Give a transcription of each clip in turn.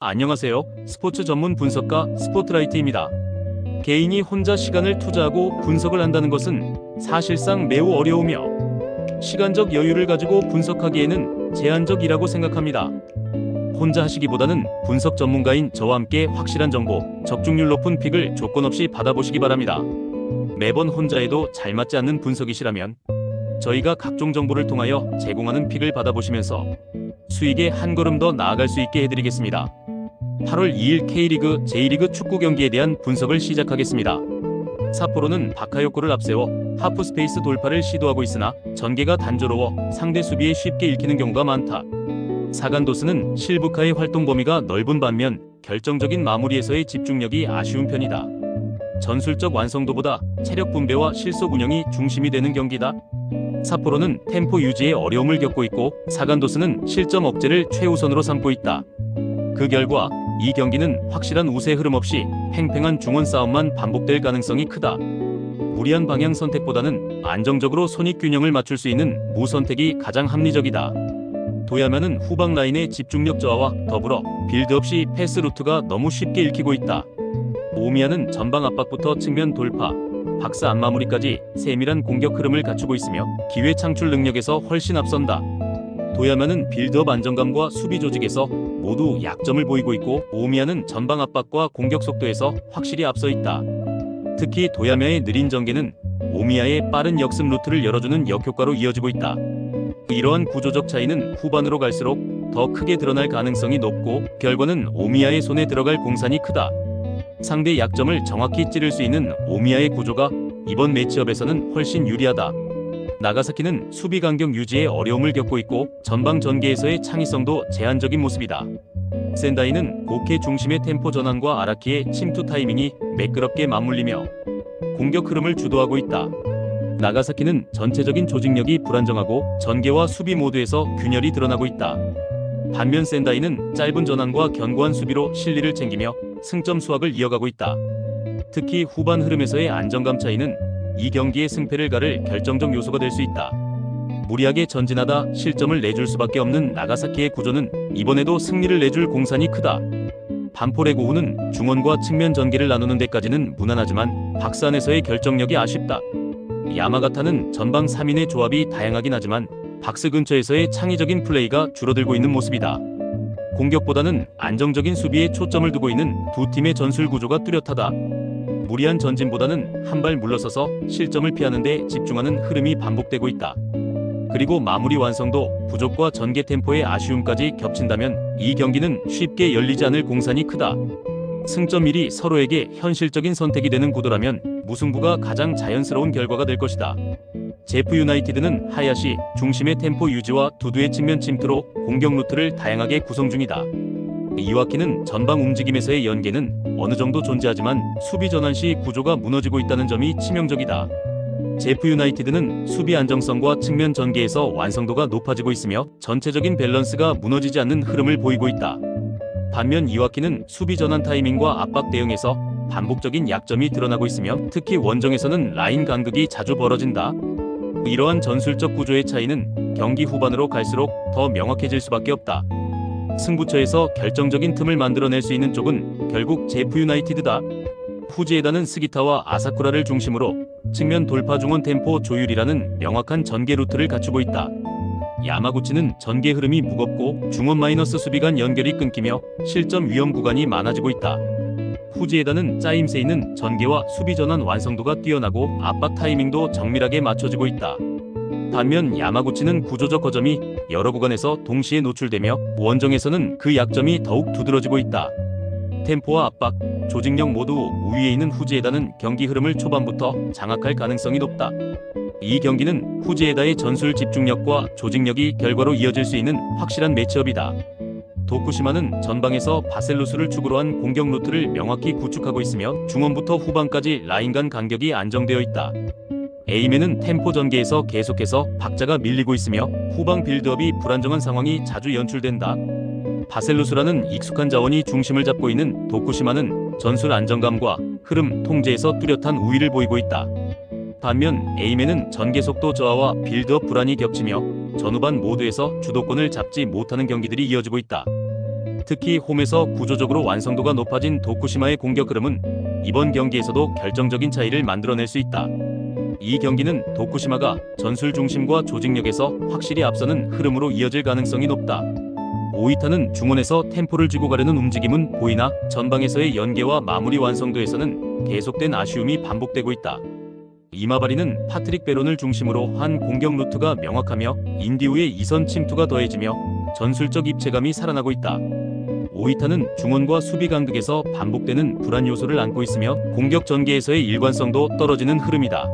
안녕하세요. 스포츠 전문 분석가 스포트라이트입니다. 개인이 혼자 시간을 투자하고 분석을 한다는 것은 사실상 매우 어려우며 시간적 여유를 가지고 분석하기에는 제한적이라고 생각합니다. 혼자 하시기보다는 분석 전문가인 저와 함께 확실한 정보, 적중률 높은 픽을 조건 없이 받아보시기 바랍니다. 매번 혼자 해도 잘 맞지 않는 분석이시라면 저희가 각종 정보를 통하여 제공하는 픽을 받아보시면서 수익에 한 걸음 더 나아갈 수 있게 해드리겠습니다. 8월 2일 K리그, J리그 축구 경기에 대한 분석을 시작하겠습니다. 삿포로는 바카요코를 앞세워 하프스페이스 돌파를 시도하고 있으나 전개가 단조로워 상대 수비에 쉽게 읽히는 경우가 많다. 사간도스는 실부카의 활동 범위가 넓은 반면 결정적인 마무리에서의 집중력이 아쉬운 편이다. 전술적 완성도보다 체력 분배와 실속 운영이 중심이 되는 경기다. 삿포로는 템포 유지에 어려움을 겪고 있고 사간도스는 실점 억제를 최우선으로 삼고 있다. 그 결과 이 경기는 확실한 우세 흐름 없이 팽팽한 중원 싸움만 반복될 가능성이 크다. 무리한 방향 선택보다는 안정적으로 손익균형을 맞출 수 있는 무 선택이 가장 합리적이다. 도야면은 후방 라인의 집중력 저하와 더불어 빌드업 시 패스 루트가 너무 쉽게 읽히고 있다. 오미야는 전방 압박부터 측면 돌파, 박스 안 마무리까지 세밀한 공격 흐름을 갖추고 있으며 기회 창출 능력에서 훨씬 앞선다. 도야면은 빌드업 안정감과 수비 조직에서 모두 약점을 보이고 있고 오미야는 전방 압박과 공격 속도에서 확실히 앞서 있다. 특히 도야면의 느린 전개는 오미야의 빠른 역습 루트를 열어주는 역효과로 이어지고 있다. 이러한 구조적 차이는 후반으로 갈수록 더 크게 드러날 가능성이 높고 결과는 오미야의 손에 들어갈 공산이 크다. 상대 약점을 정확히 찌를 수 있는 오미야의 구조가 이번 매치업에서는 훨씬 유리하다. 나가사키는 수비 간격 유지에 어려움을 겪고 있고 전방 전개에서의 창의성도 제한적인 모습이다. 센다이는 고케 중심의 템포 전환과 아라키의 침투 타이밍이 매끄럽게 맞물리며 공격 흐름을 주도하고 있다. 나가사키는 전체적인 조직력이 불안정하고 전개와 수비 모두에서 균열이 드러나고 있다. 반면 센다이는 짧은 전환과 견고한 수비로 실리를 챙기며 승점 수확을 이어가고 있다. 특히 후반 흐름에서의 안정감 차이는 이 경기의 승패를 가를 결정적 요소가 될 수 있다. 무리하게 전진하다 실점을 내줄 수밖에 없는 나가사키의 구조는 이번에도 승리를 내줄 공산이 크다. 반포레고우는 중원과 측면 전개를 나누는 데까지는 무난하지만 박스 안에서의 결정력이 아쉽다. 야마가타는 전방 3인의 조합이 다양하긴 하지만 박스 근처에서의 창의적인 플레이가 줄어들고 있는 모습이다. 공격보다는 안정적인 수비에 초점을 두고 있는 두 팀의 전술 구조가 뚜렷하다. 무리한 전진보다는 한 발 물러서서 실점을 피하는 데 집중하는 흐름이 반복되고 있다. 그리고 마무리 완성도 부족과 전개 템포의 아쉬움까지 겹친다면 이 경기는 쉽게 열리지 않을 공산이 크다. 승점 1이 서로에게 현실적인 선택이 되는 구도라면 무승부가 가장 자연스러운 결과가 될 것이다. 제프 유나이티드는 하야시 중심의 템포 유지와 두두의 측면 침투로 공격 루트를 다양하게 구성 중이다. 이와키는 전방 움직임에서의 연계는 어느 정도 존재하지만 수비 전환 시 구조가 무너지고 있다는 점이 치명적이다. 제프 유나이티드는 수비 안정성과 측면 전개에서 완성도가 높아지고 있으며 전체적인 밸런스가 무너지지 않는 흐름을 보이고 있다. 반면 이와키는 수비 전환 타이밍과 압박 대응에서 반복적인 약점이 드러나고 있으며 특히 원정에서는 라인 간극이 자주 벌어진다. 이러한 전술적 구조의 차이는 경기 후반으로 갈수록 더 명확해질 수밖에 없다. 승부처에서 결정적인 틈을 만들어낼 수 있는 쪽은 결국 제프 유나이티드다. 후지에다는 스기타와 아사쿠라를 중심으로 측면 돌파 중원 템포 조율이라는 명확한 전개 루트를 갖추고 있다. 야마구치는 전개 흐름이 무겁고 중원 마이너스 수비 간 연결이 끊기며 실점 위험 구간이 많아지고 있다. 후지에다는 짜임새 있는 전개와 수비 전환 완성도가 뛰어나고 압박 타이밍도 정밀하게 맞춰지고 있다. 반면 야마구치는 구조적 거점이 여러 구간에서 동시에 노출되며 원정에서는 그 약점이 더욱 두드러지고 있다. 템포와 압박, 조직력 모두 우위에 있는 후지에다는 경기 흐름을 초반부터 장악할 가능성이 높다. 이 경기는 후지에다의 전술 집중력과 조직력이 결과로 이어질 수 있는 확실한 매치업이다. 도쿠시마는 전방에서 바셀루스를 축으로 한 공격 루트를 명확히 구축하고 있으며 중원부터 후방까지 라인 간 간격이 안정되어 있다. 에이맨은 템포 전개에서 계속해서 박자가 밀리고 있으며 후방 빌드업이 불안정한 상황이 자주 연출된다. 바셀루스라는 익숙한 자원이 중심을 잡고 있는 도쿠시마는 전술 안정감과 흐름 통제에서 뚜렷한 우위를 보이고 있다. 반면 에이맨은 전개 속도 저하와 빌드업 불안이 겹치며 전후반 모두에서 주도권을 잡지 못하는 경기들이 이어지고 있다. 특히 홈에서 구조적으로 완성도가 높아진 도쿠시마의 공격 흐름은 이번 경기에서도 결정적인 차이를 만들어낼 수 있다. 이 경기는 도쿠시마가 전술 중심과 조직력에서 확실히 앞서는 흐름으로 이어질 가능성이 높다. 오이타는 중원에서 템포를 쥐고 가려는 움직임은 보이나 전방에서의 연계와 마무리 완성도에서는 계속된 아쉬움이 반복되고 있다. 이마바리는 파트릭 베론을 중심으로 한 공격 루트가 명확하며 인디우의 이선 침투가 더해지며 전술적 입체감이 살아나고 있다. 오이타는 중원과 수비 간극에서 반복되는 불안 요소를 안고 있으며 공격 전개에서의 일관성도 떨어지는 흐름이다.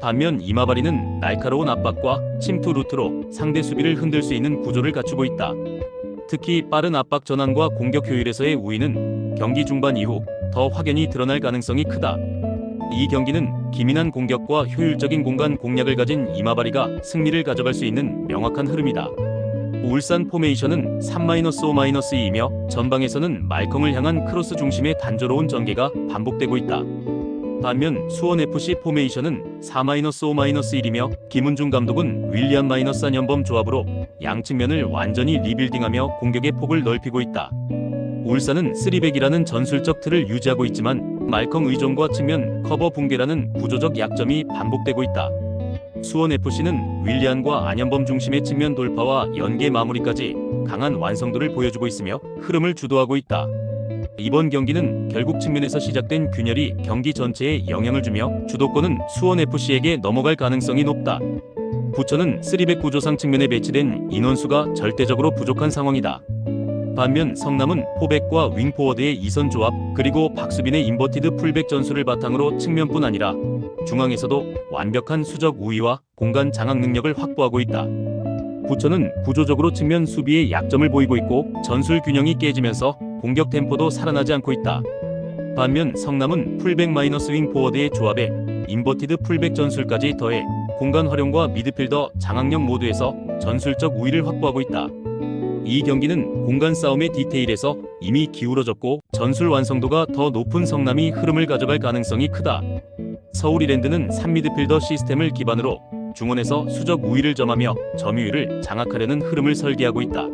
반면 이마바리는 날카로운 압박과 침투 루트로 상대 수비를 흔들 수 있는 구조를 갖추고 있다. 특히 빠른 압박 전환과 공격 효율에서의 우위는 경기 중반 이후 더 확연히 드러날 가능성이 크다. 이 경기는 기민한 공격과 효율적인 공간 공략을 가진 이마바리가 승리를 가져갈 수 있는 명확한 흐름이다. 울산 포메이션은 3-5-2이며 전방에서는 말컹을 향한 크로스 중심의 단조로운 전개가 반복되고 있다. 반면 수원FC 포메이션은 4-5-1이며 김은중 감독은 윌리안 -안현범 조합으로 양 측면을 완전히 리빌딩하며 공격의 폭을 넓히고 있다. 울산은 3백이라는 전술적 틀을 유지하고 있지만 말컹 의존과 측면 커버 붕괴라는 구조적 약점이 반복되고 있다. 수원FC는 윌리안과 안현범 중심의 측면 돌파와 연계 마무리까지 강한 완성도를 보여주고 있으며 흐름을 주도하고 있다. 이번 경기는 결국 측면에서 시작된 균열이 경기 전체에 영향을 주며 주도권은 수원FC에게 넘어갈 가능성이 높다. 부천은 3백 구조상 측면에 배치된 인원수가 절대적으로 부족한 상황이다. 반면 성남은 포백과 윙포워드의 이선 조합 그리고 박수빈의 인버티드 풀백 전술을 바탕으로 측면뿐 아니라 중앙에서도 완벽한 수적 우위와 공간 장악 능력을 확보하고 있다. 부천은 구조적으로 측면 수비의 약점을 보이고 있고 전술 균형이 깨지면서 공격 템포도 살아나지 않고 있다. 반면 성남은 풀백 윙포워드의 조합에 인버티드 풀백 전술까지 더해 공간 활용과 미드필더 장악력 모두에서 전술적 우위를 확보하고 있다. 이 경기는 공간 싸움의 디테일에서 이미 기울어졌고 전술 완성도가 더 높은 성남이 흐름을 가져갈 가능성이 크다. 서울이랜드는 3미드필더 시스템을 기반으로 중원에서 수적 우위를 점하며 점유율을 장악하려는 흐름을 설계하고 있다.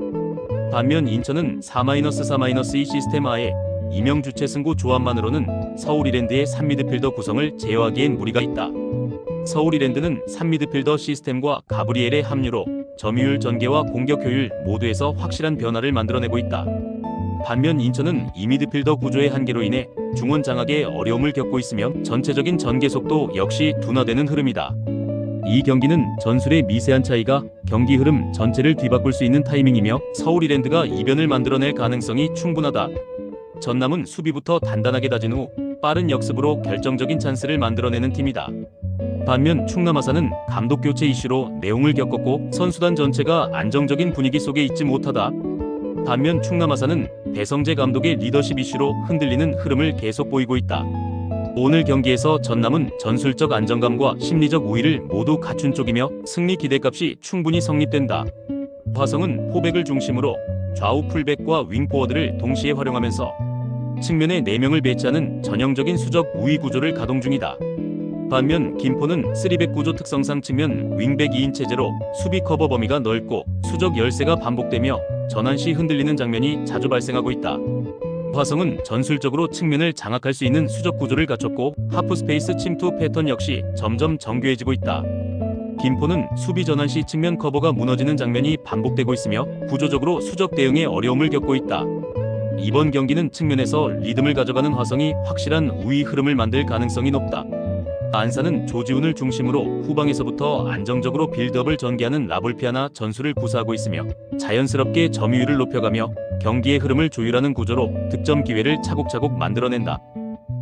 반면 인천은 4-4-2 시스템 하에 이명주체 승구 조합만으로는 서울이랜드의 3미드필더 구성을 제어하기엔 무리가 있다. 서울이랜드는 3미드필더 시스템과 가브리엘의 합류로 점유율 전개와 공격 효율 모두에서 확실한 변화를 만들어내고 있다. 반면 인천은 2미드필더 구조의 한계로 인해 중원 장악에 어려움을 겪고 있으며 전체적인 전개 속도 역시 둔화되는 흐름이다. 이 경기는 전술의 미세한 차이가 경기 흐름 전체를 뒤바꿀 수 있는 타이밍이며 서울이랜드가 이변을 만들어낼 가능성이 충분하다. 전남은 수비부터 단단하게 다진 후 빠른 역습으로 결정적인 찬스를 만들어내는 팀이다. 반면 충남 아산은 감독 교체 이슈로 내홍을 겪었고 선수단 전체가 안정적인 분위기 속에 있지 못하다. 반면 충남 아산은 배성재 감독의 리더십 이슈로 흔들리는 흐름을 계속 보이고 있다. 오늘 경기에서 전남은 전술적 안정감과 심리적 우위를 모두 갖춘 쪽이며 승리 기대값이 충분히 성립된다. 화성은 포백을 중심으로 좌우 풀백과 윙포워드를 동시에 활용하면서 측면에 4명을 배치하는 전형적인 수적 우위 구조를 가동 중이다. 반면 김포는 3백 구조 특성상 측면 윙백 2인 체제로 수비 커버 범위가 넓고 수적 열세가 반복되며 전환 시 흔들리는 장면이 자주 발생하고 있다. 화성은 전술적으로 측면을 장악할 수 있는 수적 구조를 갖췄고 하프 스페이스 침투 패턴 역시 점점 정교해지고 있다. 김포는 수비 전환 시 측면 커버가 무너지는 장면이 반복되고 있으며 구조적으로 수적 대응에 어려움을 겪고 있다. 이번 경기는 측면에서 리듬을 가져가는 화성이 확실한 우위 흐름을 만들 가능성이 높다. 안산은 조지훈을 중심으로 후방에서부터 안정적으로 빌드업을 전개하는 라볼피아나 전술을 구사하고 있으며 자연스럽게 점유율을 높여가며 경기의 흐름을 조율하는 구조로 득점 기회를 차곡차곡 만들어낸다.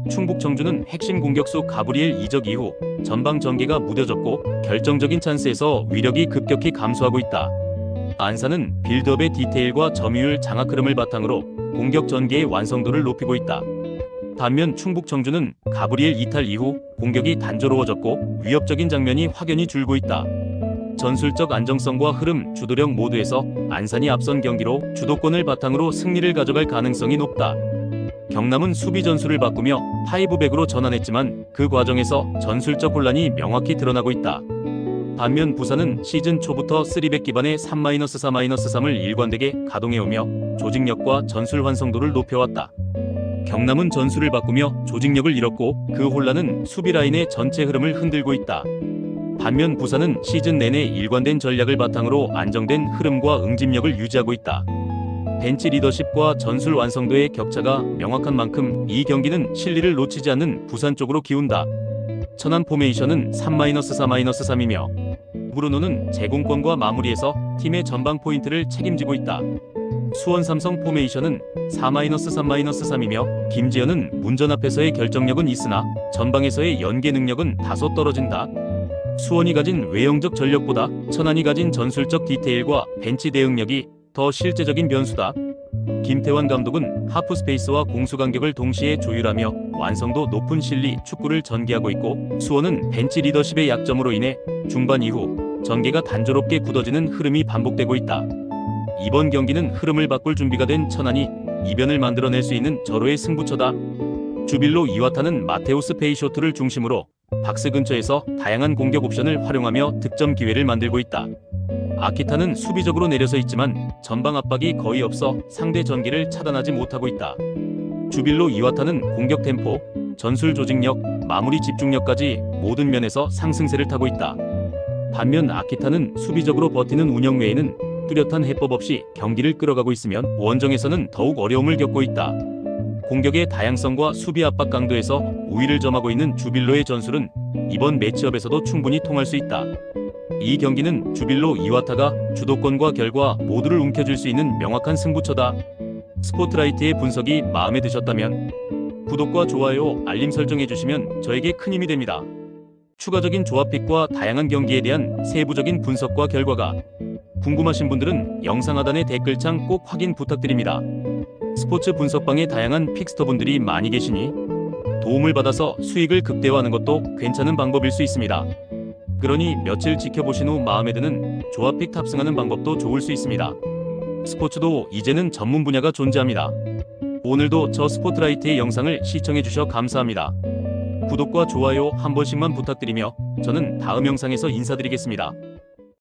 충북 청주는 핵심 공격수 가브리엘 이적 이후 전방 전개가 무뎌졌고 결정적인 찬스에서 위력이 급격히 감소하고 있다. 안산은 빌드업의 디테일과 점유율 장악 흐름을 바탕으로 공격 전개의 완성도를 높이고 있다. 반면 충북 청주는 가브리엘 이탈 이후 공격이 단조로워졌고 위협적인 장면이 확연히 줄고 있다. 전술적 안정성과 흐름, 주도력 모두에서 안산이 앞선 경기로 주도권을 바탕으로 승리를 가져갈 가능성이 높다. 경남은 수비 전술을 바꾸며 파이브백으로 전환했지만 그 과정에서 전술적 혼란이 명확히 드러나고 있다. 반면 부산은 시즌 초부터 3백 기반의 3-4-3을 일관되게 가동해오며 조직력과 전술 완성도를 높여왔다. 경남은 전술을 바꾸며 조직력을 잃었고 그 혼란은 수비 라인의 전체 흐름을 흔들고 있다. 반면 부산은 시즌 내내 일관된 전략을 바탕으로 안정된 흐름과 응집력을 유지하고 있다. 벤치 리더십과 전술 완성도의 격차가 명확한 만큼 이 경기는 실리를 놓치지 않는 부산 쪽으로 기운다. 천안 포메이션은 3-4-3이며 브루노는 제공권과 마무리에서 팀의 전방 포인트를 책임지고 있다. 수원 삼성 포메이션은 4-3-3이며 김지현은 문전 앞에서의 결정력은 있으나 전방에서의 연계 능력은 다소 떨어진다. 수원이 가진 외형적 전력보다 천안이 가진 전술적 디테일과 벤치 대응력이 더 실제적인 변수다. 김태환 감독은 하프 스페이스와 공수 간격을 동시에 조율하며 완성도 높은 실리 축구를 전개하고 있고 수원은 벤치 리더십의 약점으로 인해 중반 이후 전개가 단조롭게 굳어지는 흐름이 반복되고 있다. 이번 경기는 흐름을 바꿀 준비가 된 천안이 이변을 만들어낼 수 있는 절호의 승부처다. 주빌로 이와타는 마테우스 페이쇼트를 중심으로 박스 근처에서 다양한 공격 옵션을 활용하며 득점 기회를 만들고 있다. 아키타는 수비적으로 내려서 있지만 전방 압박이 거의 없어 상대 전개를 차단하지 못하고 있다. 주빌로 이와타는 공격 템포, 전술 조직력, 마무리 집중력까지 모든 면에서 상승세를 타고 있다. 반면 아키타는 수비적으로 버티는 운영 외에는 뚜렷한 해법 없이 경기를 끌어가고 있으면 원정에서는 더욱 어려움을 겪고 있다. 공격의 다양성과 수비 압박 강도에서 우위를 점하고 있는 주빌로의 전술은 이번 매치업에서도 충분히 통할 수 있다. 이 경기는 주빌로 이와타가 주도권과 결과 모두를 움켜쥘 수 있는 명확한 승부처다. 스포트라이트의 분석이 마음에 드셨다면 구독과 좋아요, 알림 설정해주시면 저에게 큰 힘이 됩니다. 추가적인 조합픽과 다양한 경기에 대한 세부적인 분석과 결과가 궁금하신 분들은 영상 하단의 댓글창 꼭 확인 부탁드립니다. 스포츠 분석방에 다양한 픽스터분들이 많이 계시니 도움을 받아서 수익을 극대화하는 것도 괜찮은 방법일 수 있습니다. 그러니 며칠 지켜보신 후 마음에 드는 조합픽 탑승하는 방법도 좋을 수 있습니다. 스포츠도 이제는 전문 분야가 존재합니다. 오늘도 저 스포트라이트의 영상을 시청해주셔 감사합니다. 구독과 좋아요 한 번씩만 부탁드리며 저는 다음 영상에서 인사드리겠습니다.